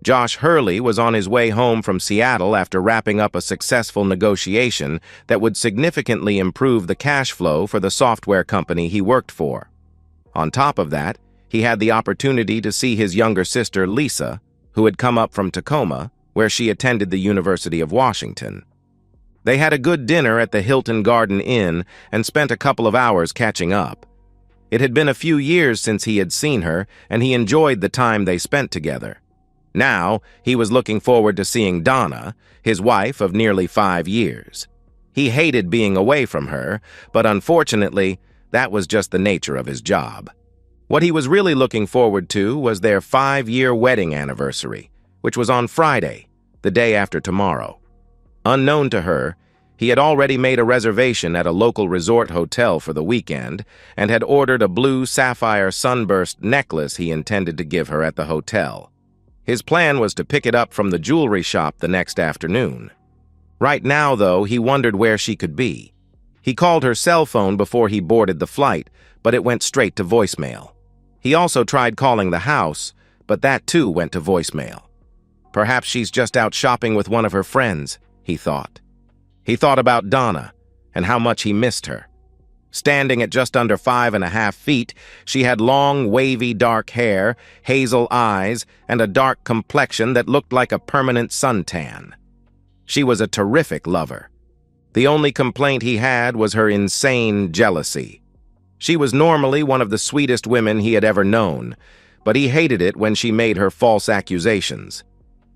Josh Hurley was on his way home from Seattle after wrapping up a successful negotiation that would significantly improve the cash flow for the software company he worked for. On top of that, he had the opportunity to see his younger sister, Lisa, who had come up from Tacoma, where she attended the University of Washington. They had a good dinner at the Hilton Garden Inn and spent a couple of hours catching up. It had been a few years since he had seen her, and he enjoyed the time they spent together. Now, he was looking forward to seeing Donna, his wife of nearly 5 years. He hated being away from her, but unfortunately, that was just the nature of his job. What he was really looking forward to was their 5-year wedding anniversary, which was on Friday, the day after tomorrow. Unknown to her, he had already made a reservation at a local resort hotel for the weekend and had ordered a blue sapphire sunburst necklace he intended to give her at the hotel. His plan was to pick it up from the jewelry shop the next afternoon. Right now, though, he wondered where she could be. He called her cell phone before he boarded the flight, but it went straight to voicemail. He also tried calling the house, but that too went to voicemail. Perhaps she's just out shopping with one of her friends, he thought. He thought about Donna and how much he missed her. Standing at just under 5.5 feet, she had long, wavy dark hair, hazel eyes, and a dark complexion that looked like a permanent suntan. She was a terrific lover. The only complaint he had was her insane jealousy. She was normally one of the sweetest women he had ever known, but he hated it when she made her false accusations.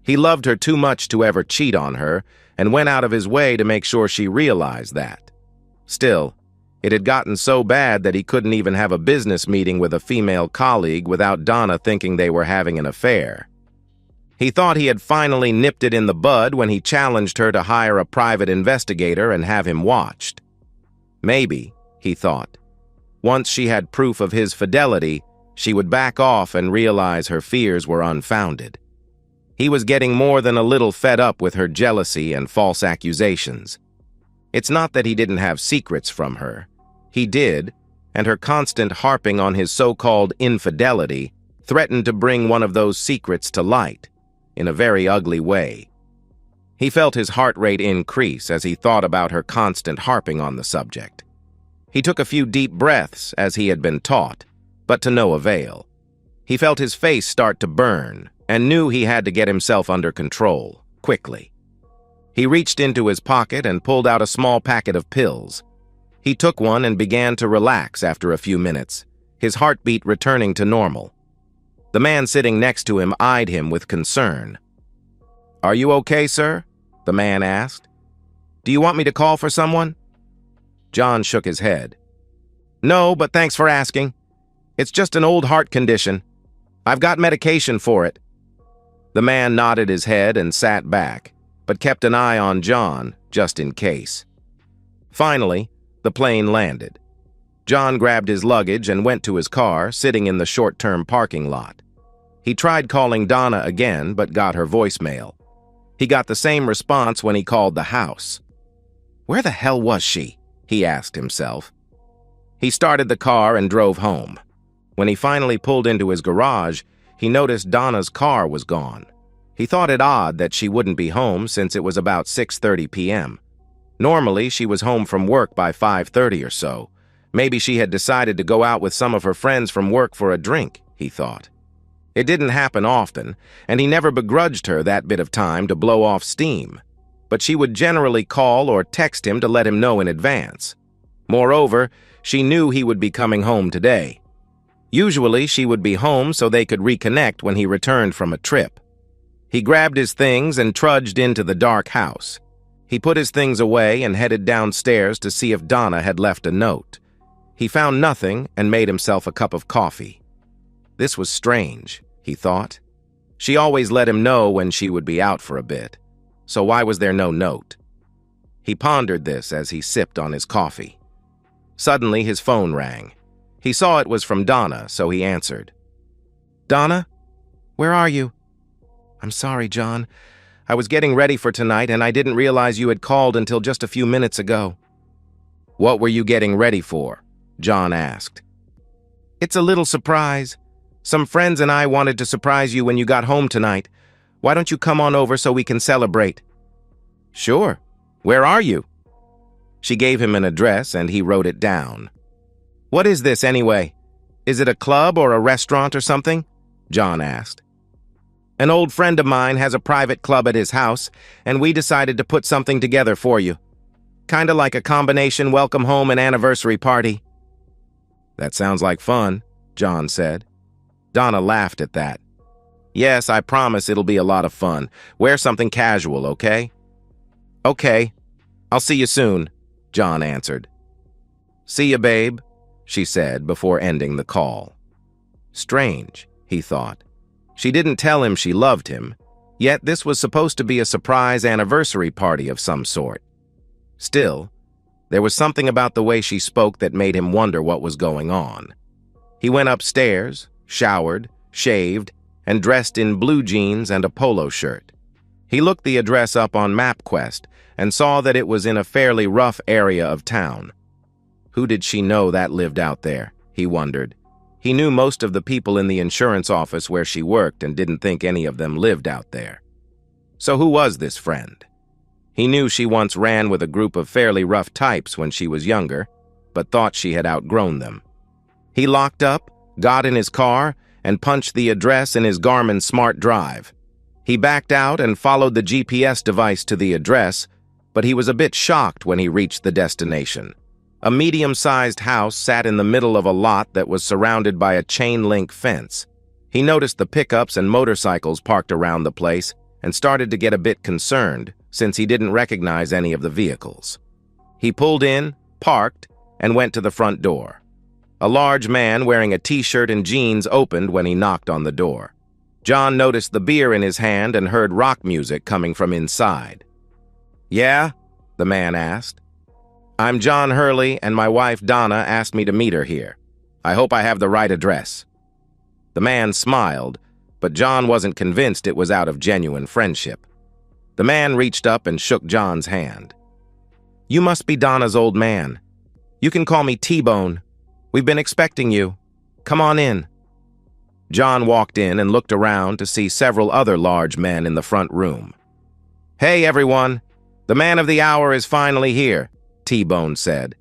He loved her too much to ever cheat on her, and went out of his way to make sure she realized that. Still, it had gotten so bad that he couldn't even have a business meeting with a female colleague without Donna thinking they were having an affair. He thought he had finally nipped it in the bud when he challenged her to hire a private investigator and have him watched. Maybe, he thought, once she had proof of his fidelity, she would back off and realize her fears were unfounded. He was getting more than a little fed up with her jealousy and false accusations. It's not that he didn't have secrets from her. He did, and her constant harping on his so-called infidelity threatened to bring one of those secrets to light, in a very ugly way. He felt his heart rate increase as he thought about her constant harping on the subject. He took a few deep breaths, as he had been taught, but to no avail. He felt his face start to burn, and knew he had to get himself under control, quickly. He reached into his pocket and pulled out a small packet of pills. He took one and began to relax after a few minutes, his heartbeat returning to normal. The man sitting next to him eyed him with concern. "Are you okay, sir?" the man asked. "Do you want me to call for someone?" John shook his head. "No, but thanks for asking. It's just an old heart condition. I've got medication for it." The man nodded his head and sat back, but kept an eye on John, just in case. Finally, the plane landed. John grabbed his luggage and went to his car, sitting in the short-term parking lot. He tried calling Donna again, but got her voicemail. He got the same response when he called the house. Where the hell was she? He asked himself. He started the car and drove home. When he finally pulled into his garage, he noticed Donna's car was gone. He thought it odd that she wouldn't be home since it was about 6:30 p.m. Normally, she was home from work by 5:30 or so. Maybe she had decided to go out with some of her friends from work for a drink, he thought. It didn't happen often, and he never begrudged her that bit of time to blow off steam. But she would generally call or text him to let him know in advance. Moreover, she knew he would be coming home today. Usually, she would be home so they could reconnect when he returned from a trip. He grabbed his things and trudged into the dark house. He put his things away and headed downstairs to see if Donna had left a note. He found nothing and made himself a cup of coffee. This was strange, he thought. She always let him know when she would be out for a bit. So why was there no note? He pondered this as he sipped on his coffee. Suddenly, his phone rang. He saw it was from Donna, so he answered. "Donna? Where are you?" "I'm sorry, John. I was getting ready for tonight, and I didn't realize you had called until just a few minutes ago." "What were you getting ready for?" John asked. "It's a little surprise. Some friends and I wanted to surprise you when you got home tonight. Why don't you come on over so we can celebrate?" "Sure. Where are you?" She gave him an address and he wrote it down. "What is this anyway? Is it a club or a restaurant or something?" John asked. "An old friend of mine has a private club at his house, and we decided to put something together for you. Kinda like a combination welcome home and anniversary party." "That sounds like fun," John said. Donna laughed at that. "Yes, I promise it'll be a lot of fun. Wear something casual, okay?" "Okay. I'll see you soon," John answered. "See ya, babe," she said before ending the call. Strange, he thought. She didn't tell him she loved him, yet this was supposed to be a surprise anniversary party of some sort. Still, there was something about the way she spoke that made him wonder what was going on. He went upstairs, showered, shaved, and dressed in blue jeans and a polo shirt. He looked the address up on MapQuest and saw that it was in a fairly rough area of town. Who did she know that lived out there, he wondered. He knew most of the people in the insurance office where she worked and didn't think any of them lived out there. So who was this friend? He knew she once ran with a group of fairly rough types when she was younger, but thought she had outgrown them. He locked up, got in his car, and punched the address in his Garmin Smart Drive. He backed out and followed the GPS device to the address, but he was a bit shocked when he reached the destination. A medium-sized house sat in the middle of a lot that was surrounded by a chain-link fence. He noticed the pickups and motorcycles parked around the place and started to get a bit concerned since he didn't recognize any of the vehicles. He pulled in, parked, and went to the front door. A large man wearing a t-shirt and jeans opened when he knocked on the door. John noticed the beer in his hand and heard rock music coming from inside. "Yeah?" the man asked. "I'm John Hurley, and my wife Donna asked me to meet her here. I hope I have the right address." The man smiled, but John wasn't convinced it was out of genuine friendship. The man reached up and shook John's hand. "You must be Donna's old man. You can call me T-Bone. We've been expecting you. Come on in." John walked in and looked around to see several other large men in the front room. "Hey, everyone. The man of the hour is finally here," T-Bone said.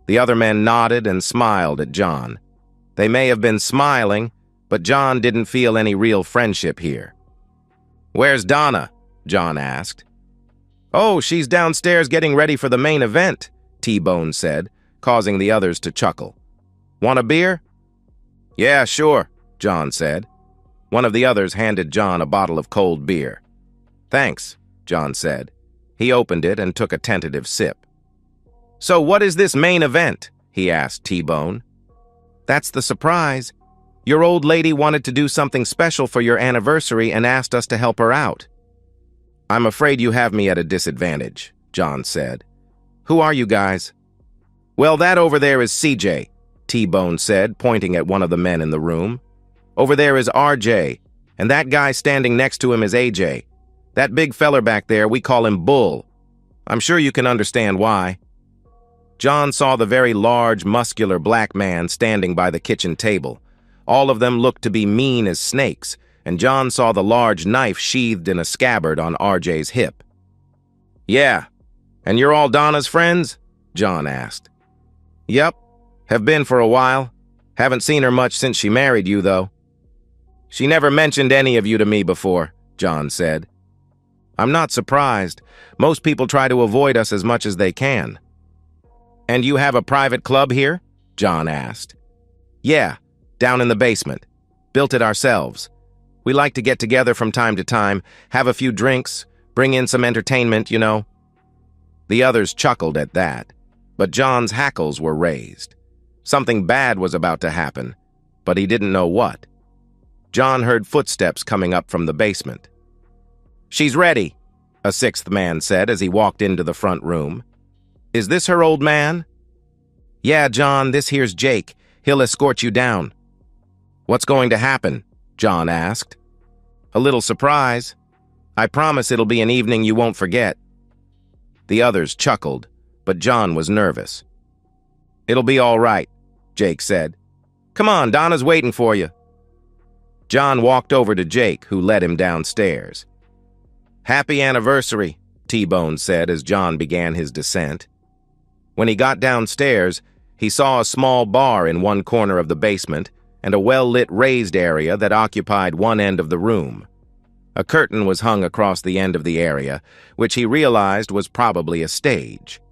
The other men nodded and smiled at John. They may have been smiling, but John didn't feel any real friendship here. "Where's Donna?" John asked. "Oh, she's downstairs getting ready for the main event," T-Bone said, causing the others to chuckle. "Want a beer?" "Yeah, sure," John said. One of the others handed John a bottle of cold beer. "Thanks," John said. He opened it and took a tentative sip. "So what is this main event?" he asked T-Bone. "That's the surprise. Your old lady wanted to do something special for your anniversary and asked us to help her out." "I'm afraid you have me at a disadvantage," John said. "Who are you guys?" "Well, that over there is CJ," T-Bone said, pointing at one of the men in the room. "Over there is RJ, and that guy standing next to him is AJ. That big feller back there, we call him Bull. I'm sure you can understand why." John saw the very large, muscular black man standing by the kitchen table. All of them looked to be mean as snakes, and John saw the large knife sheathed in a scabbard on RJ's hip. "Yeah, and you're all Donna's friends?" John asked. "Yep, have been for a while. Haven't seen her much since she married you, though." "She never mentioned any of you to me before," John said. "I'm not surprised. Most people try to avoid us as much as they can." "And you have a private club here?" John asked. "Yeah, down in the basement. Built it ourselves. We like to get together from time to time, have a few drinks, bring in some entertainment, you know." The others chuckled at that, but John's hackles were raised. Something bad was about to happen, but he didn't know what. John heard footsteps coming up from the basement. "She's ready," a sixth man said as he walked into the front room. "Is this her old man?" "Yeah, John, this here's Jake. He'll escort you down." "What's going to happen?" John asked. "A little surprise. I promise it'll be an evening you won't forget." The others chuckled, but John was nervous. "It'll be all right," Jake said. "Come on, Donna's waiting for you." John walked over to Jake, who led him downstairs. "Happy anniversary," T-Bone said as John began his descent. When he got downstairs, he saw a small bar in one corner of the basement and a well-lit raised area that occupied one end of the room. A curtain was hung across the end of the area, which he realized was probably a stage.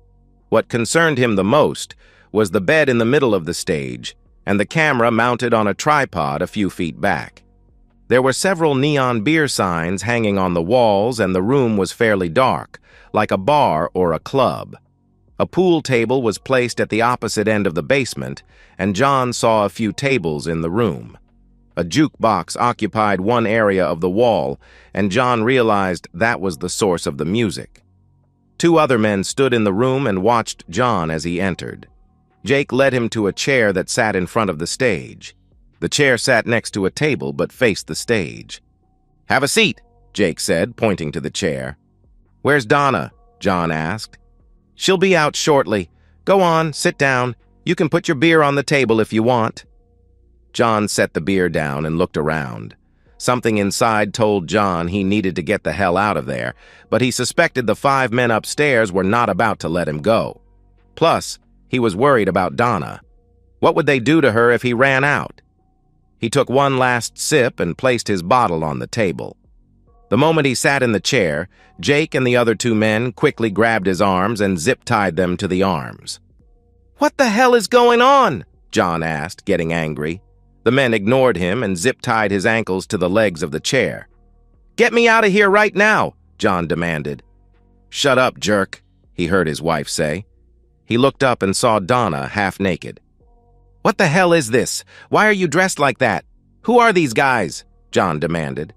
What concerned him the most was the bed in the middle of the stage and the camera mounted on a tripod a few feet back. There were several neon beer signs hanging on the walls, and the room was fairly dark, like a bar or a club. A pool table was placed at the opposite end of the basement, and John saw a few tables in the room. A jukebox occupied one area of the wall, and John realized that was the source of the music. Two other men stood in the room and watched John as he entered. Jake led him to a chair that sat in front of the stage. The chair sat next to a table but faced the stage. "Have a seat," Jake said, pointing to the chair. "Where's Donna?" John asked. "She'll be out shortly. Go on, sit down. You can put your beer on the table if you want." John set the beer down and looked around. Something inside told John he needed to get the hell out of there, but he suspected the 5 men upstairs were not about to let him go. Plus, he was worried about Donna. What would they do to her if he ran out? He took one last sip and placed his bottle on the table. The moment he sat in the chair, Jake and the other 2 men quickly grabbed his arms and zip-tied them to the arms. "What the hell is going on?" John asked, getting angry. The men ignored him and zip-tied his ankles to the legs of the chair. "Get me out of here right now," John demanded. "Shut up, jerk," he heard his wife say. He looked up and saw Donna half-naked. "What the hell is this? Why are you dressed like that? Who are these guys?" John demanded.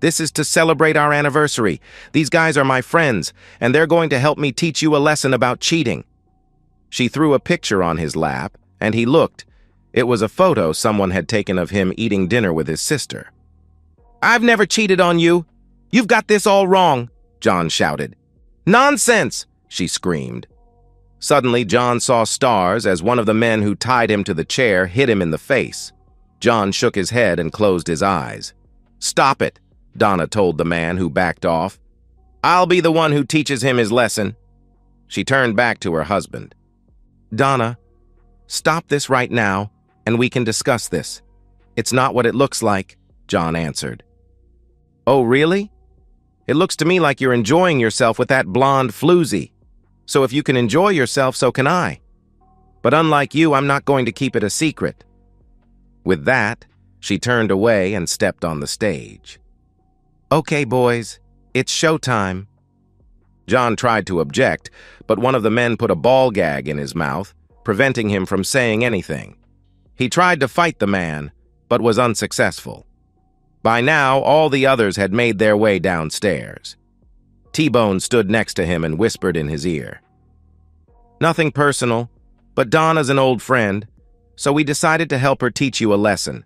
"This is to celebrate our anniversary. These guys are my friends, and they're going to help me teach you a lesson about cheating." She threw a picture on his lap, and he looked. It was a photo someone had taken of him eating dinner with his sister. "I've never cheated on you. You've got this all wrong," John shouted. "Nonsense!" she screamed. Suddenly, John saw stars as one of the men who tied him to the chair hit him in the face. John shook his head and closed his eyes. "Stop it," Donna told the man who backed off. "I'll be the one who teaches him his lesson." She turned back to her husband. "Donna, stop this right now, and we can discuss this. It's not what it looks like," John answered. "Oh, really? It looks to me like you're enjoying yourself with that blonde floozy. So if you can enjoy yourself, so can I. But unlike you, I'm not going to keep it a secret." With that, she turned away and stepped on the stage. "Okay, boys, it's showtime." John tried to object, but one of the men put a ball gag in his mouth, preventing him from saying anything. He tried to fight the man, but was unsuccessful. By now, all the others had made their way downstairs. T-Bone stood next to him and whispered in his ear. "Nothing personal, but Donna's an old friend, so we decided to help her teach you a lesson.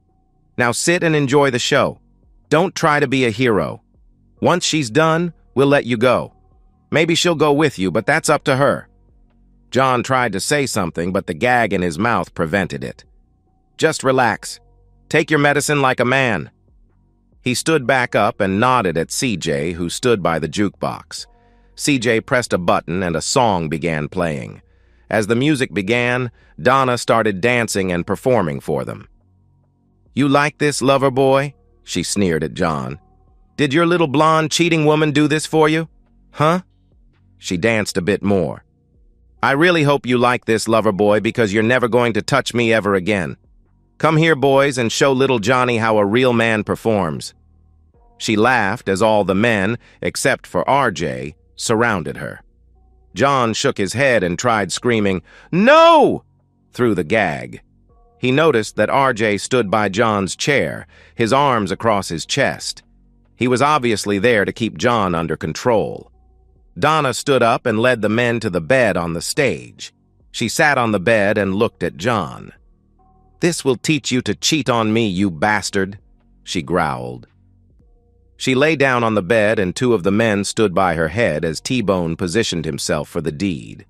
Now sit and enjoy the show. Don't try to be a hero. Once she's done, we'll let you go. Maybe she'll go with you, but that's up to her." John tried to say something, but the gag in his mouth prevented it. "Just relax. Take your medicine like a man." He stood back up and nodded at CJ, who stood by the jukebox. CJ pressed a button and a song began playing. As the music began, Donna started dancing and performing for them. "You like this, lover boy?" she sneered at John. "Did your little blonde cheating woman do this for you? Huh?" She danced a bit more. "I really hope you like this, lover boy, because you're never going to touch me ever again. Come here, boys, and show little Johnny how a real man performs." She laughed as all the men, except for RJ, surrounded her. John shook his head and tried screaming, "No!" through the gag. He noticed that RJ stood by John's chair, his arms across his chest. He was obviously there to keep John under control. Donna stood up and led the men to the bed on the stage. She sat on the bed and looked at John. "This will teach you to cheat on me, you bastard," she growled. She lay down on the bed and 2 of the men stood by her head as T-Bone positioned himself for the deed.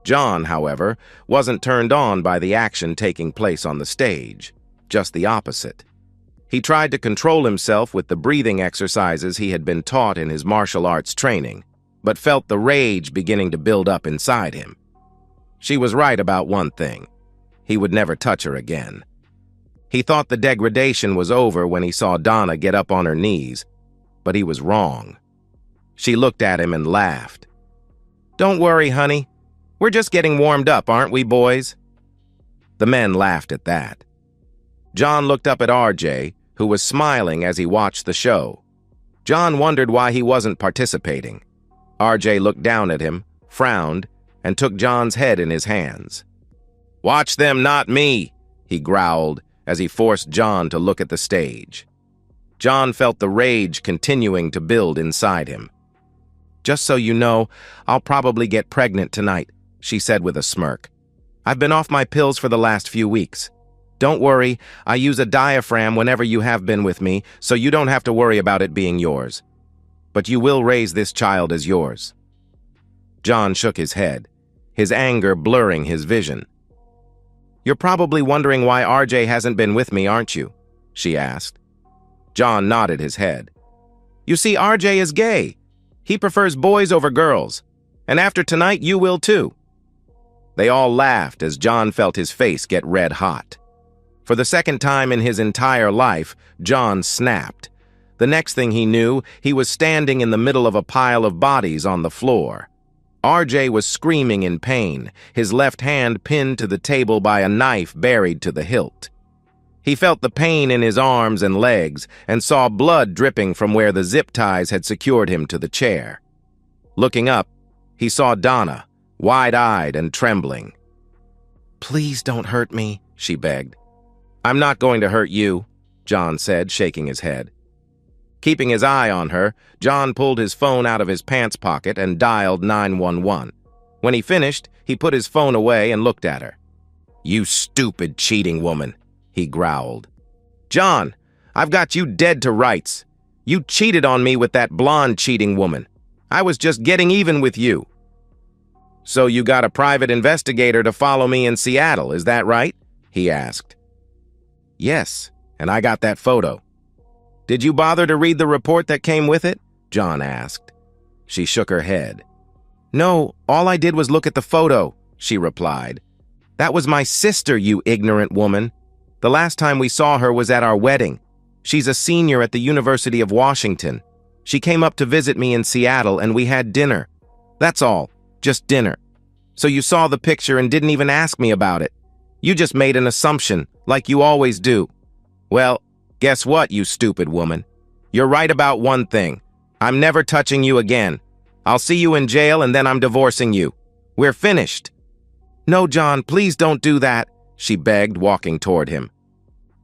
John, however, wasn't turned on by the action taking place on the stage, just the opposite. He tried to control himself with the breathing exercises he had been taught in his martial arts training, but felt the rage beginning to build up inside him. She was right about one thing. He would never touch her again. He thought the degradation was over when he saw Donna get up on her knees, but he was wrong. She looked at him and laughed. "Don't worry, honey. We're just getting warmed up, aren't we, boys?" The men laughed at that. John looked up at RJ, who was smiling as he watched the show. John wondered why he wasn't participating. RJ looked down at him, frowned, and took John's head in his hands. "Watch them, not me," he growled as he forced John to look at the stage. John felt the rage continuing to build inside him. "Just so you know, I'll probably get pregnant tonight," she said with a smirk. "I've been off my pills for the last few weeks. Don't worry, I use a diaphragm whenever you have been with me, so you don't have to worry about it being yours. But you will raise this child as yours." John shook his head, his anger blurring his vision. "You're probably wondering why RJ hasn't been with me, aren't you?" she asked. John nodded his head. "You see, RJ is gay. He prefers boys over girls. And after tonight, you will too." They all laughed as John felt his face get red hot. For the second time in his entire life, John snapped. The next thing he knew, he was standing in the middle of a pile of bodies on the floor. RJ was screaming in pain, his left hand pinned to the table by a knife buried to the hilt. He felt the pain in his arms and legs and saw blood dripping from where the zip ties had secured him to the chair. Looking up, he saw Donna, wide-eyed and trembling. "Please don't hurt me," she begged. "I'm not going to hurt you," John said, shaking his head. Keeping his eye on her, John pulled his phone out of his pants pocket and dialed 911. When he finished, he put his phone away and looked at her. "You stupid cheating woman," he growled. "John, I've got you dead to rights. You cheated on me with that blonde cheating woman. I was just getting even with you." "So you got a private investigator to follow me in Seattle, is that right?" he asked. "Yes, and I got that photo." "Did you bother to read the report that came with it?" John asked. She shook her head. "No, all I did was look at the photo," she replied. "That was my sister, you ignorant woman. The last time we saw her was at our wedding. She's a senior at the University of Washington. She came up to visit me in Seattle and we had dinner. That's all, just dinner. So you saw the picture and didn't even ask me about it. You just made an assumption, like you always do. Well, guess what, you stupid woman? You're right about one thing. I'm never touching you again. I'll see you in jail and then I'm divorcing you. We're finished." "No, John, please don't do that," she begged, walking toward him.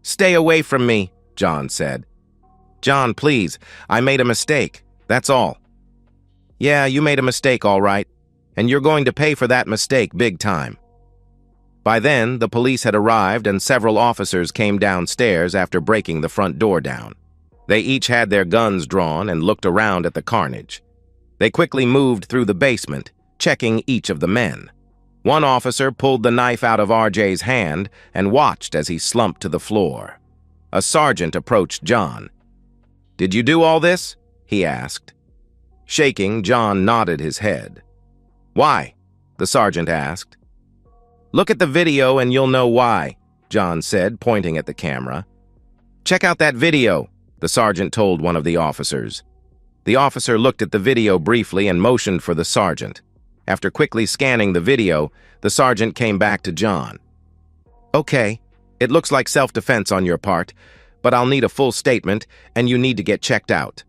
"Stay away from me," John said. "John, please, I made a mistake. That's all." "Yeah, you made a mistake, all right. And you're going to pay for that mistake big time." By then, the police had arrived and several officers came downstairs after breaking the front door down. They each had their guns drawn and looked around at the carnage. They quickly moved through the basement, checking each of the men. One officer pulled the knife out of RJ's hand and watched as he slumped to the floor. A sergeant approached John. "Did you do all this?" he asked. Shaking, John nodded his head. "Why?" the sergeant asked. "Look at the video and you'll know why," John said, pointing at the camera. "Check out that video," the sergeant told one of the officers. The officer looked at the video briefly and motioned for the sergeant. After quickly scanning the video, the sergeant came back to John. "Okay, it looks like self-defense on your part, but I'll need a full statement and you need to get checked out."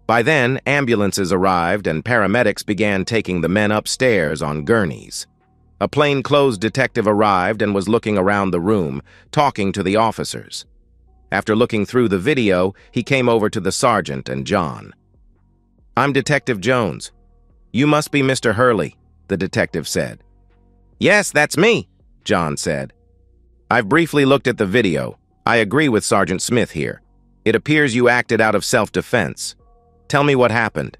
By then, ambulances arrived and paramedics began taking the men upstairs on gurneys. A plainclothes detective arrived and was looking around the room, talking to the officers. After looking through the video, he came over to the sergeant and John. "I'm Detective Jones. You must be Mr. Hurley," the detective said. "Yes, that's me," John said. "I've briefly looked at the video. I agree with Sergeant Smith here. It appears you acted out of self-defense. Tell me what happened."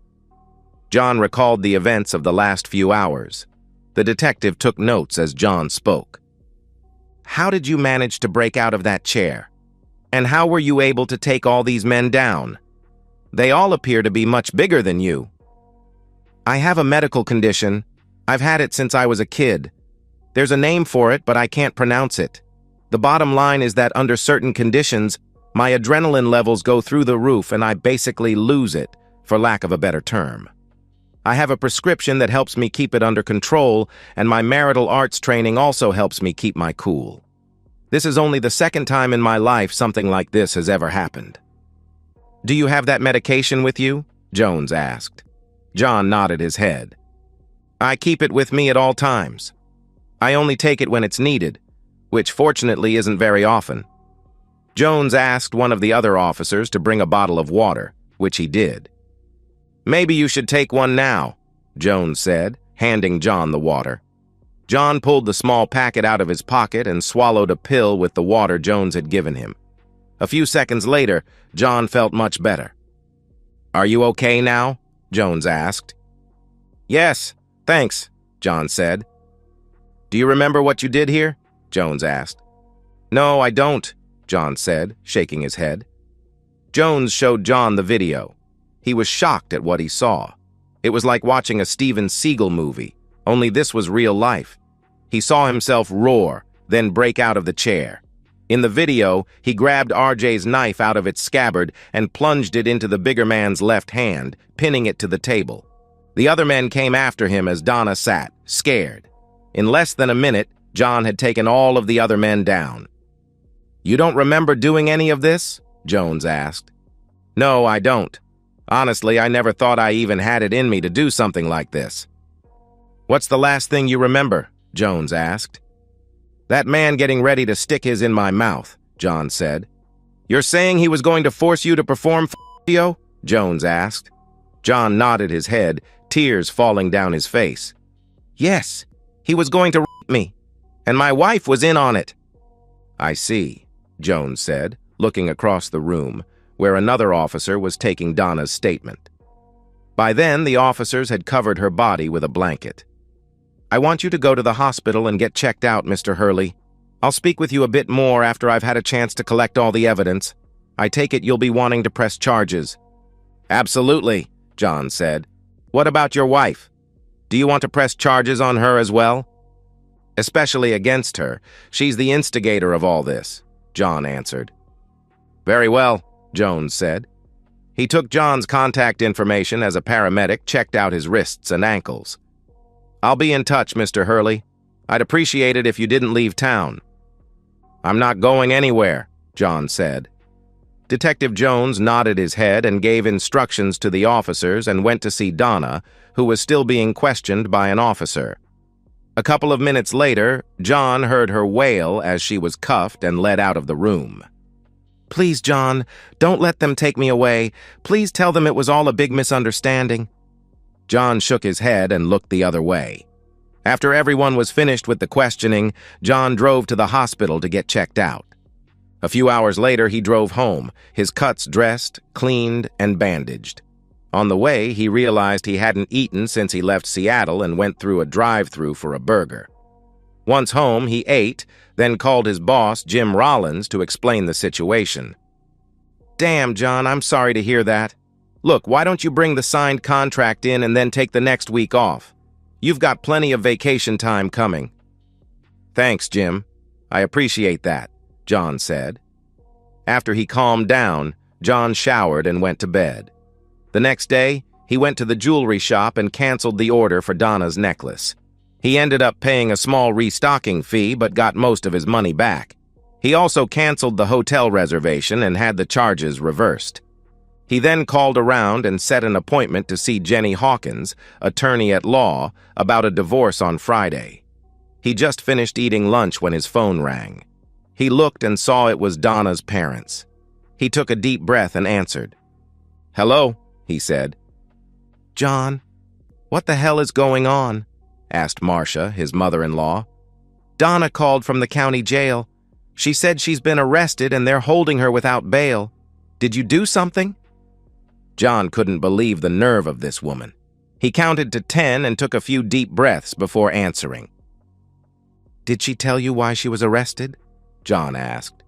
John recalled the events of the last few hours. The detective took notes as John spoke. "How did you manage to break out of that chair?" And how were you able to take all these men down? They all appear to be much bigger than you. I have a medical condition. I've had it since I was a kid. There's a name for it, but I can't pronounce it. The bottom line is that under certain conditions, my adrenaline levels go through the roof and I basically lose it, for lack of a better term. I have a prescription that helps me keep it under control, and my marital arts training also helps me keep my cool. This is only the second time in my life something like this has ever happened. Do you have that medication with you? Jones asked. John nodded his head. I keep it with me at all times. I only take it when it's needed, which fortunately isn't very often. Jones asked one of the other officers to bring a bottle of water, which he did. Maybe you should take one now, Jones said, handing John the water. John pulled the small packet out of his pocket and swallowed a pill with the water Jones had given him. A few seconds later, John felt much better. Are you okay now? Jones asked. Yes, thanks, John said. Do you remember what you did here? Jones asked. No, I don't, John said, shaking his head. Jones showed John the video. He was shocked at what he saw. It was like watching a Steven Seagal movie, only this was real life. He saw himself roar, then break out of the chair. In the video, he grabbed RJ's knife out of its scabbard and plunged it into the bigger man's left hand, pinning it to the table. The other men came after him as Donna sat, scared. In less than a minute, John had taken all of the other men down. You don't remember doing any of this? Jones asked. No, I don't. Honestly, I never thought I even had it in me to do something like this. What's the last thing you remember? Jones asked. That man getting ready to stick his in my mouth, John said. You're saying he was going to force you to perform f***io? Jones asked. John nodded his head, tears falling down his face. Yes, he was going to rape me, and my wife was in on it. I see, Jones said, looking across the room, where another officer was taking Donna's statement. By then, the officers had covered her body with a blanket. I want you to go to the hospital and get checked out, Mr. Hurley. I'll speak with you a bit more after I've had a chance to collect all the evidence. I take it you'll be wanting to press charges. Absolutely, John said. What about your wife? Do you want to press charges on her as well? Especially against her. She's the instigator of all this, John answered. Very well, Jones said. He took John's contact information as a paramedic checked out his wrists and ankles. I'll be in touch, Mr. Hurley. I'd appreciate it if you didn't leave town. I'm not going anywhere, John said. Detective Jones nodded his head and gave instructions to the officers and went to see Donna, who was still being questioned by an officer. A couple of minutes later, John heard her wail as she was cuffed and led out of the room. Please, John, don't let them take me away. Please tell them it was all a big misunderstanding. John shook his head and looked the other way. After everyone was finished with the questioning, John drove to the hospital to get checked out. A few hours later, he drove home, his cuts dressed, cleaned, and bandaged. On the way, he realized he hadn't eaten since he left Seattle and went through a drive-thru for a burger. Once home, he ate, then called his boss, Jim Rollins, to explain the situation. Damn, John, I'm sorry to hear that. Look, why don't you bring the signed contract in and then take the next week off? You've got plenty of vacation time coming. Thanks, Jim. I appreciate that, John said. After he calmed down, John showered and went to bed. The next day, he went to the jewelry shop and canceled the order for Donna's necklace. He ended up paying a small restocking fee but got most of his money back. He also canceled the hotel reservation and had the charges reversed. He then called around and set an appointment to see Jenny Hawkins, attorney at law, about a divorce on Friday. He just finished eating lunch when his phone rang. He looked and saw it was Donna's parents. He took a deep breath and answered. Hello, he said. John, what the hell is going on? Asked Marcia, his mother-in-law. Donna called from the county jail. She said she's been arrested and they're holding her without bail. Did you do something? John couldn't believe the nerve of this woman. He counted to 10 and took a few deep breaths before answering. Did she tell you why she was arrested? John asked.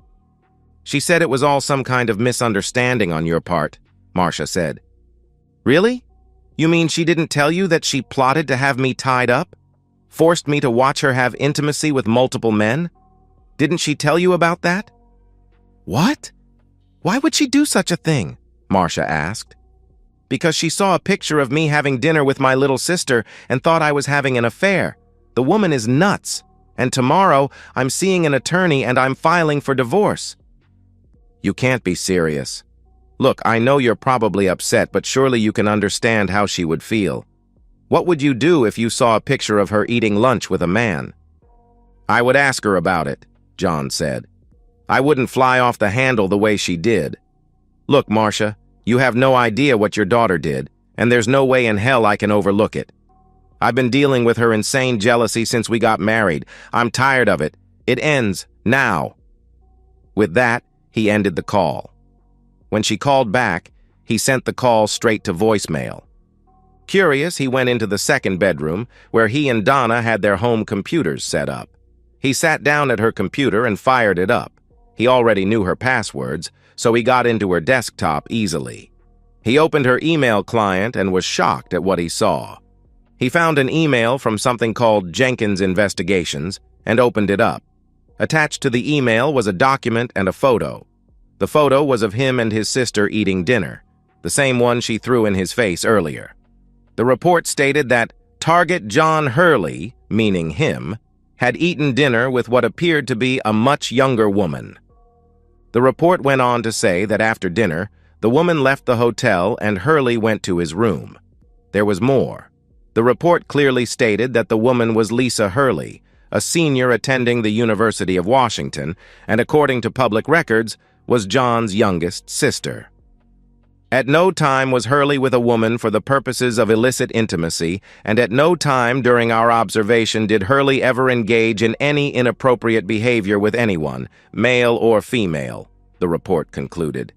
She said it was all some kind of misunderstanding on your part, Marcia said. Really? You mean she didn't tell you that she plotted to have me tied up? Forced me to watch her have intimacy with multiple men? Didn't she tell you about that? What? Why would she do such a thing? Marcia asked. Because she saw a picture of me having dinner with my little sister and thought I was having an affair. The woman is nuts. And tomorrow, I'm seeing an attorney and I'm filing for divorce. You can't be serious. Look, I know you're probably upset, but surely you can understand how she would feel. What would you do if you saw a picture of her eating lunch with a man? I would ask her about it, John said. I wouldn't fly off the handle the way she did. Look, Marcia, you have no idea what your daughter did, and there's no way in hell I can overlook it. I've been dealing with her insane jealousy since we got married. I'm tired of it. It ends now. With that, he ended the call. When she called back, he sent the call straight to voicemail. Curious, he went into the second bedroom, where he and Donna had their home computers set up. He sat down at her computer and fired it up. He already knew her passwords, so he got into her desktop easily. He opened her email client and was shocked at what he saw. He found an email from something called Jenkins Investigations and opened it up. Attached to the email was a document and a photo. The photo was of him and his sister eating dinner, the same one she threw in his face earlier. The report stated that target John Hurley, meaning him, had eaten dinner with what appeared to be a much younger woman. The report went on to say that after dinner, the woman left the hotel and Hurley went to his room. There was more. The report clearly stated that the woman was Lisa Hurley, a senior attending the University of Washington, and according to public records, was John's youngest sister. At no time was Hurley with a woman for the purposes of illicit intimacy, and at no time during our observation did Hurley ever engage in any inappropriate behavior with anyone, male or female, the report concluded.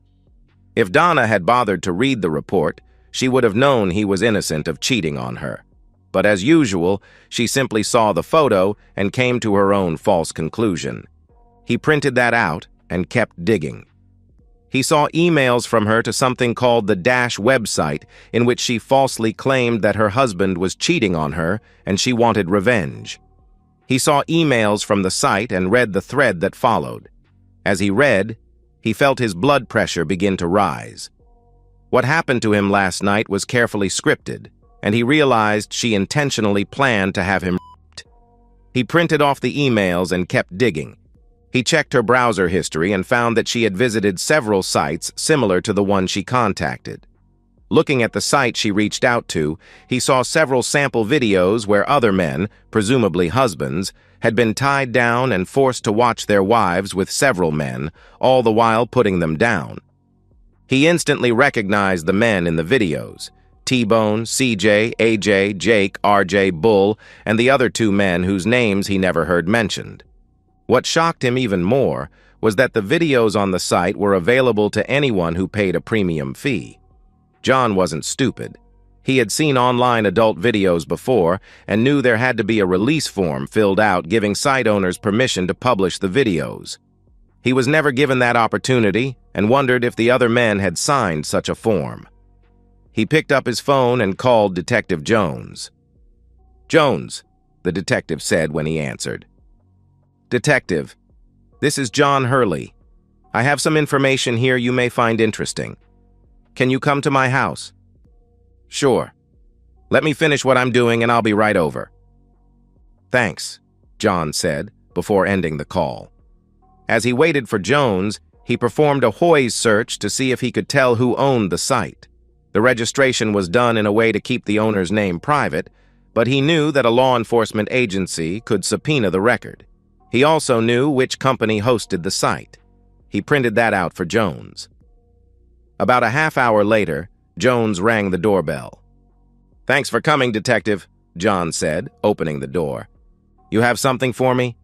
If Donna had bothered to read the report, she would have known he was innocent of cheating on her. But as usual, she simply saw the photo and came to her own false conclusion. He printed that out and kept digging. He saw emails from her to something called the Dash website, in which she falsely claimed that her husband was cheating on her and she wanted revenge. He saw emails from the site and read the thread that followed. As he read, he felt his blood pressure begin to rise. What happened to him last night was carefully scripted, and he realized she intentionally planned to have him raped. He printed off the emails and kept digging. He checked her browser history and found that she had visited several sites similar to the one she contacted. Looking at the site she reached out to, he saw several sample videos where other men, presumably husbands, had been tied down and forced to watch their wives with several men, all the while putting them down. He instantly recognized the men in the videos: T-Bone, CJ, AJ, Jake, RJ, Bull, and the other two men whose names he never heard mentioned. What shocked him even more was that the videos on the site were available to anyone who paid a premium fee. John wasn't stupid. He had seen online adult videos before and knew there had to be a release form filled out giving site owners permission to publish the videos. He was never given that opportunity and wondered if the other men had signed such a form. He picked up his phone and called Detective Jones. "Jones," the detective said when he answered. "Detective, this is John Hurley. I have some information here you may find interesting. Can you come to my house?" "Sure. Let me finish what I'm doing and I'll be right over." "Thanks," John said before ending the call. As he waited for Jones, he performed a Hoy's search to see if he could tell who owned the site. The registration was done in a way to keep the owner's name private, but he knew that a law enforcement agency could subpoena the record. He also knew which company hosted the site. He printed that out for Jones. About a half hour later, Jones rang the doorbell. "Thanks for coming, Detective," John said, opening the door. "You have something for me?"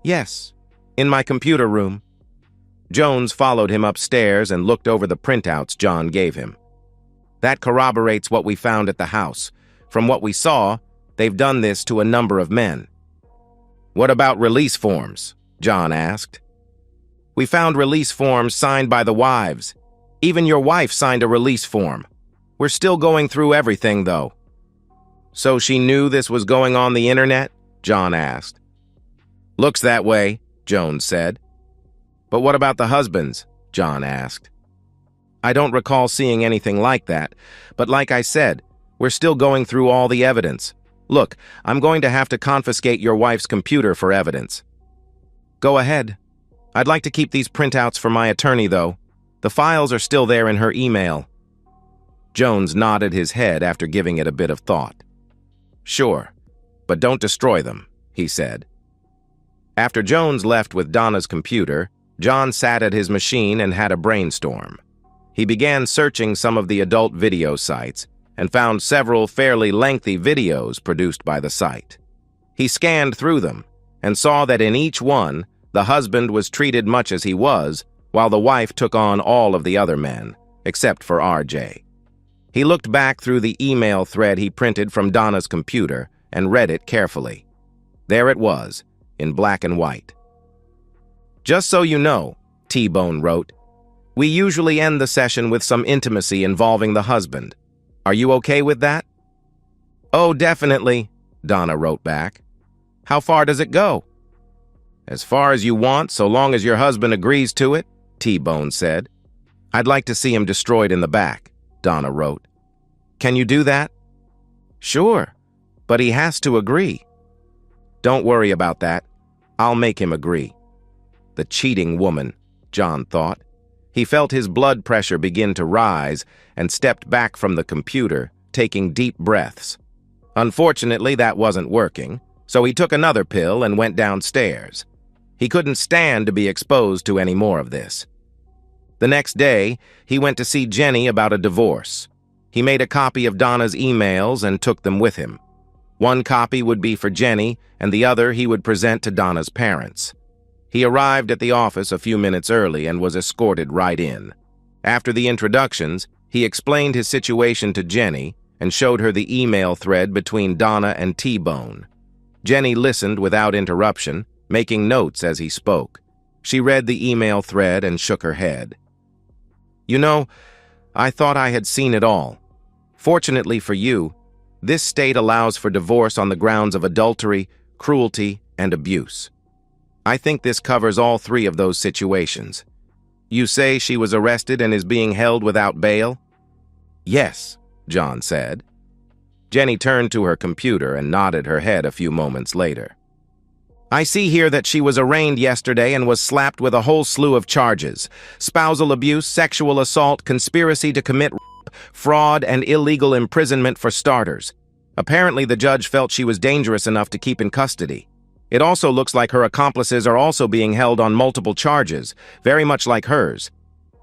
"Yes, in my computer room." Jones followed him upstairs and looked over the printouts John gave him. "That corroborates what we found at the house. From what we saw, they've done this to a number of men." "What about release forms?" John asked. We found release forms signed by the wives. Even your wife signed a release form. We're still going through everything, though." "So she knew this was going on the internet?" John asked. "Looks that way," Jones said. "But what about the husbands?" John asked. "I don't recall seeing anything like that, but like I said, we're still going through all the evidence. Look, I'm going to have to confiscate your wife's computer for evidence." "Go ahead. I'd like to keep these printouts for my attorney, though. The files are still there in her email." Jones nodded his head after giving it a bit of thought. "Sure, but don't destroy them," he said. After Jones left with Donna's computer, John sat at his machine and had a brainstorm. He began searching some of the adult video sites and found several fairly lengthy videos produced by the site. He scanned through them and saw that in each one, the husband was treated much as he was, while the wife took on all of the other men, except for RJ. He looked back through the email thread he printed from Donna's computer and read it carefully. There it was, in black and white. "Just so you know," T-Bone wrote, "we usually end the session with some intimacy involving the husband. Are you okay with that?" "Oh, definitely," Donna wrote back. "How far does it go?" "As far as you want, so long as your husband agrees to it," T-Bone said. "I'd like to see him destroyed in the back," Donna wrote. "Can you do that?" "Sure, but he has to agree." "Don't worry about that. I'll make him agree." The cheating woman, John thought. He felt his blood pressure begin to rise and stepped back from the computer, taking deep breaths. Unfortunately, that wasn't working, so he took another pill and went downstairs. He couldn't stand to be exposed to any more of this. The next day, he went to see Jenny about a divorce. He made a copy of Donna's emails and took them with him. One copy would be for Jenny, and the other he would present to Donna's parents. He arrived at the office a few minutes early and was escorted right in. After the introductions, he explained his situation to Jenny and showed her the email thread between Donna and T-Bone. Jenny listened without interruption, making notes as he spoke. She read the email thread and shook her head. "You know, I thought I had seen it all. Fortunately for you, this state allows for divorce on the grounds of adultery, cruelty, and abuse. I think this covers all three of those situations. You say she was arrested and is being held without bail?" "Yes," John said. Jenny turned to her computer and nodded her head a few moments later. "I see here that she was arraigned yesterday and was slapped with a whole slew of charges: spousal abuse, sexual assault, conspiracy to commit rape, fraud, and illegal imprisonment for starters. Apparently, the judge felt she was dangerous enough to keep in custody. It also looks like her accomplices are also being held on multiple charges, very much like hers.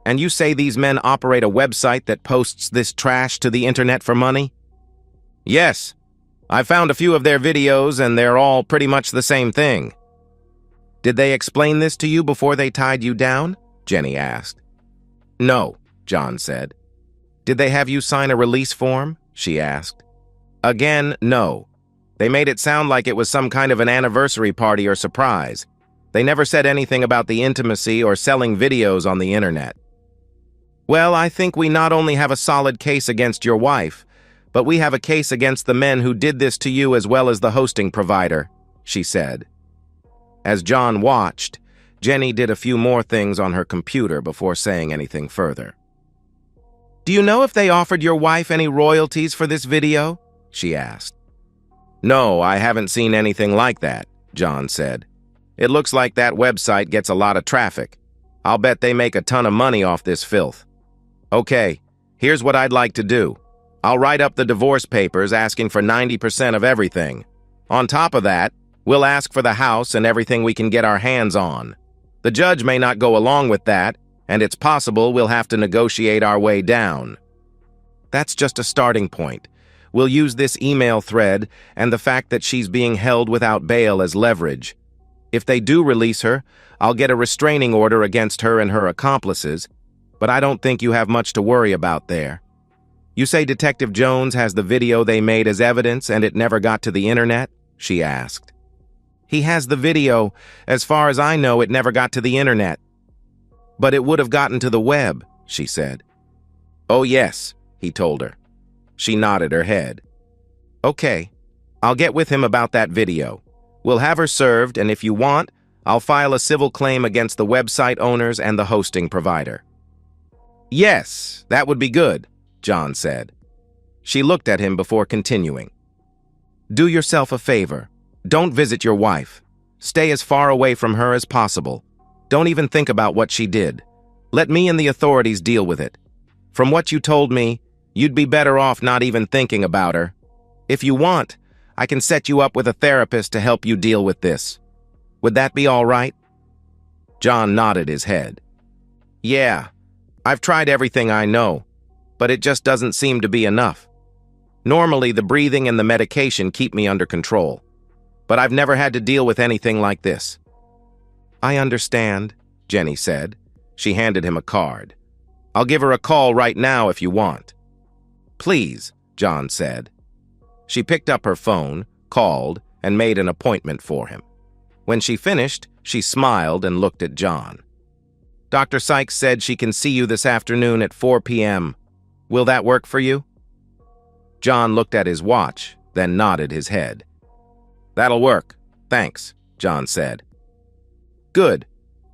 And you say these men operate a website that posts this trash to the internet for money?" "Yes. I found a few of their videos and they're all pretty much the same thing." "Did they explain this to you before they tied you down?" Jenny asked. "No," John said. "Did they have you sign a release form?" she asked. "Again, no. They made it sound like it was some kind of an anniversary party or surprise. They never said anything about the intimacy or selling videos on the internet." "Well, I think we not only have a solid case against your wife, but we have a case against the men who did this to you as well as the hosting provider," she said. As John watched, Jenny did a few more things on her computer before saying anything further. "Do you know if they offered your wife any royalties for this video?" she asked. "No, I haven't seen anything like that," John said. "It looks like that website gets a lot of traffic. I'll bet they make a ton of money off this filth. Okay, here's what I'd like to do. I'll write up the divorce papers asking for 90% of everything. On top of that, we'll ask for the house and everything we can get our hands on. The judge may not go along with that, and it's possible we'll have to negotiate our way down." "That's just a starting point. We'll use this email thread and the fact that she's being held without bail as leverage. If they do release her, I'll get a restraining order against her and her accomplices, but I don't think you have much to worry about there. You say Detective Jones has the video they made as evidence and it never got to the internet?" she asked. "He has the video. As far as I know, it never got to the internet. But it would have gotten to the web, she said. Oh yes, he told her. She nodded her head. Okay, I'll get with him about that video. We'll have her served, and if you want, I'll file a civil claim against the website owners and the hosting provider. Yes, that would be good, John said. She looked at him before continuing. Do yourself a favor. Don't visit your wife. Stay as far away from her as possible. Don't even think about what she did. Let me and the authorities deal with it. From what you told me, you'd be better off not even thinking about her. If you want, I can set you up with a therapist to help you deal with this. Would that be all right? John nodded his head. Yeah, I've tried everything I know, but it just doesn't seem to be enough. Normally, the breathing and the medication keep me under control, but I've never had to deal with anything like this. I understand, Jenny said. She handed him a card. I'll give her a call right now if you want. Please, John said. She picked up her phone, called, and made an appointment for him. When she finished, she smiled and looked at John. Dr. Sykes said she can see you this afternoon at 4 p.m. Will that work for you? John looked at his watch, then nodded his head. That'll work. Thanks, John said. Good.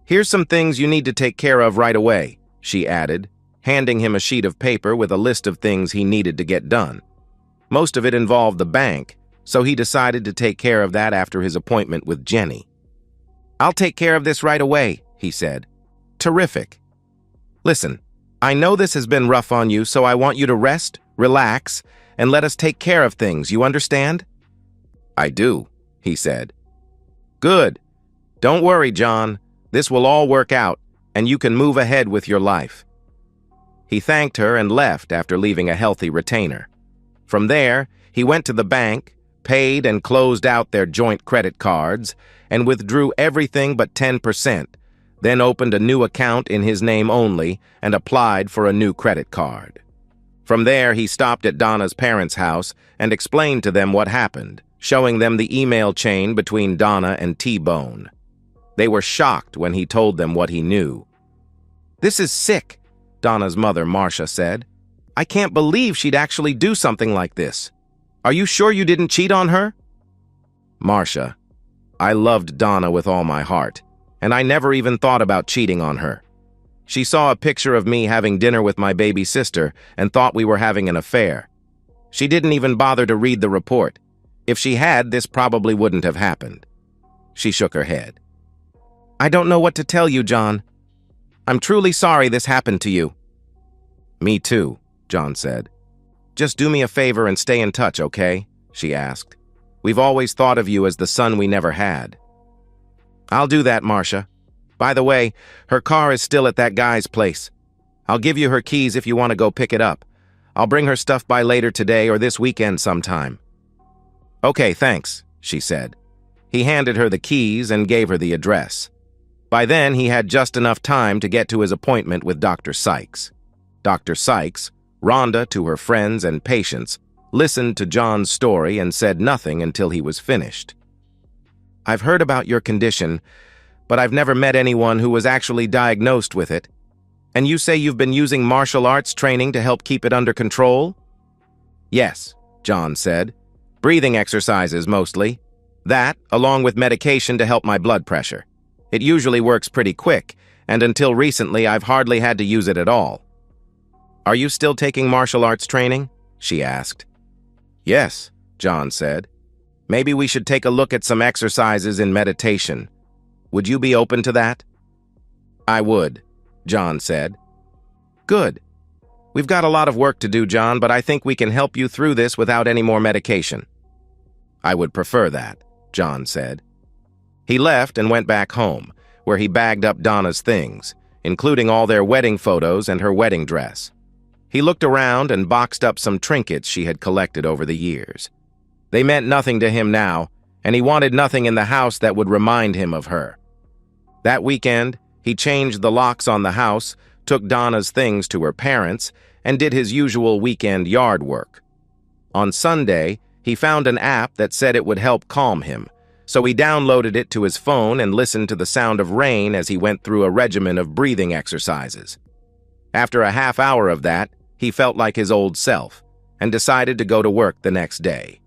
Here's some things you need to take care of right away, she added, handing him a sheet of paper with a list of things he needed to get done. Most of it involved the bank, so he decided to take care of that after his appointment with Jenny. I'll take care of this right away, he said. Terrific. Listen, I know this has been rough on you, so I want you to rest, relax, and let us take care of things, you understand? I do, he said. Good. Don't worry, John. This will all work out, and you can move ahead with your life. He thanked her and left after leaving a healthy retainer. From there, he went to the bank, paid and closed out their joint credit cards, and withdrew everything but 10%, then opened a new account in his name only and applied for a new credit card. From there, he stopped at Donna's parents' house and explained to them what happened, showing them the email chain between Donna and T-Bone. They were shocked when he told them what he knew. This is sick, Donna's mother, Marcia, said. I can't believe she'd actually do something like this. Are you sure you didn't cheat on her? Marcia, I loved Donna with all my heart, and I never even thought about cheating on her. She saw a picture of me having dinner with my baby sister and thought we were having an affair. She didn't even bother to read the report. If she had, this probably wouldn't have happened. She shook her head. I don't know what to tell you, John. I'm truly sorry this happened to you. Me too, John said. Just do me a favor and stay in touch, okay? She asked. We've always thought of you as the son we never had. I'll do that, Marcia. By the way, her car is still at that guy's place. I'll give you her keys if you want to go pick it up. I'll bring her stuff by later today or this weekend sometime. Okay, thanks, she said. He handed her the keys and gave her the address. By then, he had just enough time to get to his appointment with Dr. Sykes. Dr. Sykes, Rhonda to her friends and patients, listened to John's story and said nothing until he was finished. I've heard about your condition, but I've never met anyone who was actually diagnosed with it. And you say you've been using martial arts training to help keep it under control? Yes, John said. Breathing exercises mostly. That, along with medication to help my blood pressure. It usually works pretty quick, and until recently I've hardly had to use it at all. Are you still taking martial arts training? She asked. Yes, John said. Maybe we should take a look at some exercises in meditation. Would you be open to that? I would, John said. Good. We've got a lot of work to do, John, but I think we can help you through this without any more medication. I would prefer that, John said. He left and went back home, where he bagged up Donna's things, including all their wedding photos and her wedding dress. He looked around and boxed up some trinkets she had collected over the years. They meant nothing to him now, and he wanted nothing in the house that would remind him of her. That weekend, he changed the locks on the house, took Donna's things to her parents, and did his usual weekend yard work. On Sunday, he found an app that said it would help calm him, so he downloaded it to his phone and listened to the sound of rain as he went through a regimen of breathing exercises. After a half hour of that, he felt like his old self and decided to go to work the next day.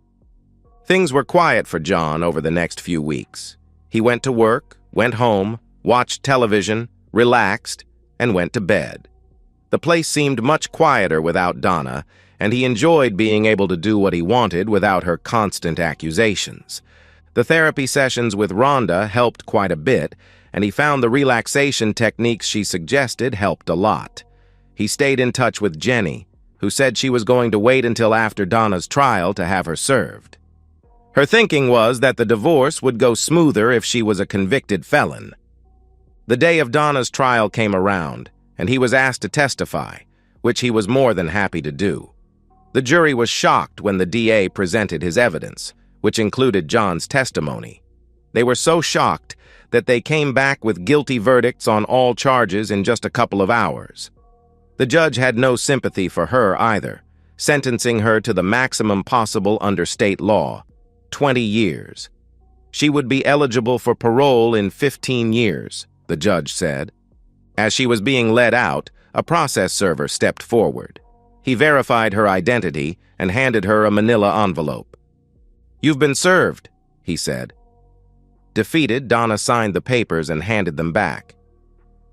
Things were quiet for John over the next few weeks. He went to work, went home, watched television, relaxed, and went to bed. The place seemed much quieter without Donna, and he enjoyed being able to do what he wanted without her constant accusations. The therapy sessions with Rhonda helped quite a bit, and he found the relaxation techniques she suggested helped a lot. He stayed in touch with Jenny, who said she was going to wait until after Donna's trial to have her served. Her thinking was that the divorce would go smoother if she was a convicted felon. The day of Donna's trial came around, and he was asked to testify, which he was more than happy to do. The jury was shocked when the DA presented his evidence, which included John's testimony. They were so shocked that they came back with guilty verdicts on all charges in just a couple of hours. The judge had no sympathy for her either, sentencing her to the maximum possible under state law, 20 years. She would be eligible for parole in 15 years, the judge said. As she was being led out, a process server stepped forward. He verified her identity and handed her a manila envelope. "You've been served," he said. Defeated, Donna signed the papers and handed them back.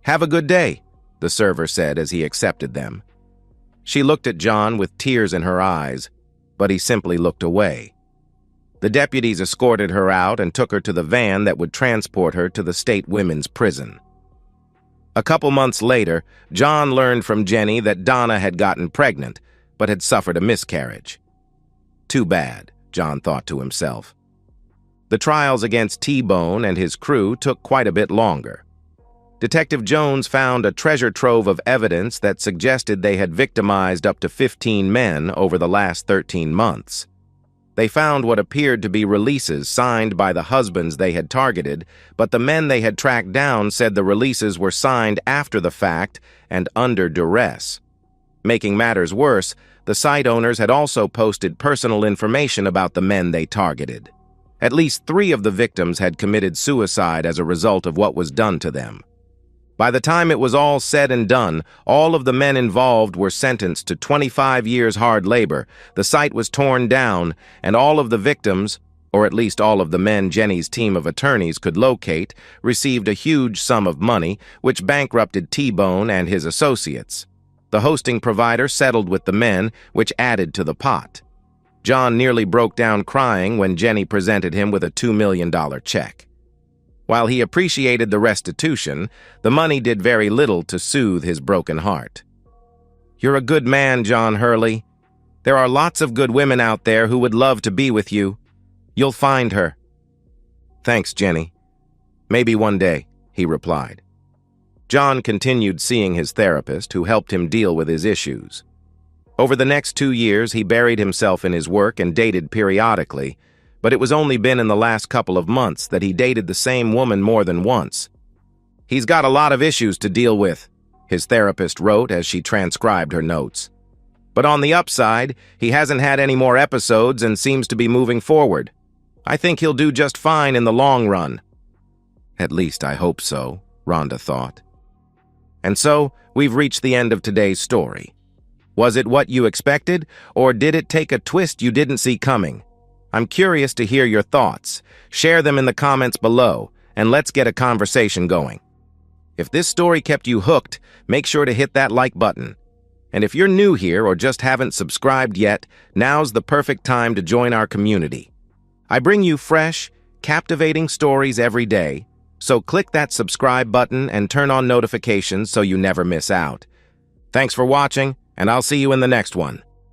"Have a good day," the server said as he accepted them. She looked at John with tears in her eyes, but he simply looked away. The deputies escorted her out and took her to the van that would transport her to the state women's prison. A couple months later, John learned from Jenny that Donna had gotten pregnant, but had suffered a miscarriage. Too bad, John thought to himself. The trials against T-Bone and his crew took quite a bit longer. Detective Jones found a treasure trove of evidence that suggested they had victimized up to 15 men over the last 13 months. They found what appeared to be releases signed by the husbands they had targeted, but the men they had tracked down said the releases were signed after the fact and under duress. Making matters worse, the site owners had also posted personal information about the men they targeted. At least 3 of the victims had committed suicide as a result of what was done to them. By the time it was all said and done, all of the men involved were sentenced to 25 years hard labor, the site was torn down, and all of the victims, or at least all of the men Jenny's team of attorneys could locate, received a huge sum of money, which bankrupted T-Bone and his associates. The hosting provider settled with the men, which added to the pot. John nearly broke down crying when Jenny presented him with a $2 million check. While he appreciated the restitution, the money did very little to soothe his broken heart. "You're a good man, John Hurley. There are lots of good women out there who would love to be with you. You'll find her." "Thanks, Jenny. Maybe one day," he replied. John continued seeing his therapist, who helped him deal with his issues. Over the next 2 years, he buried himself in his work and dated periodically, but it was only been in the last couple of months that he dated the same woman more than once. "He's got a lot of issues to deal with," his therapist wrote as she transcribed her notes. "But on the upside, he hasn't had any more episodes and seems to be moving forward. I think he'll do just fine in the long run." "At least I hope so," Rhonda thought. And so, we've reached the end of today's story. Was it what you expected, or did it take a twist you didn't see coming? I'm curious to hear your thoughts. Share them in the comments below, and let's get a conversation going. If this story kept you hooked, make sure to hit that like button. And if you're new here or just haven't subscribed yet, now's the perfect time to join our community. I bring you fresh, captivating stories every day, so click that subscribe button and turn on notifications so you never miss out. Thanks for watching, and I'll see you in the next one.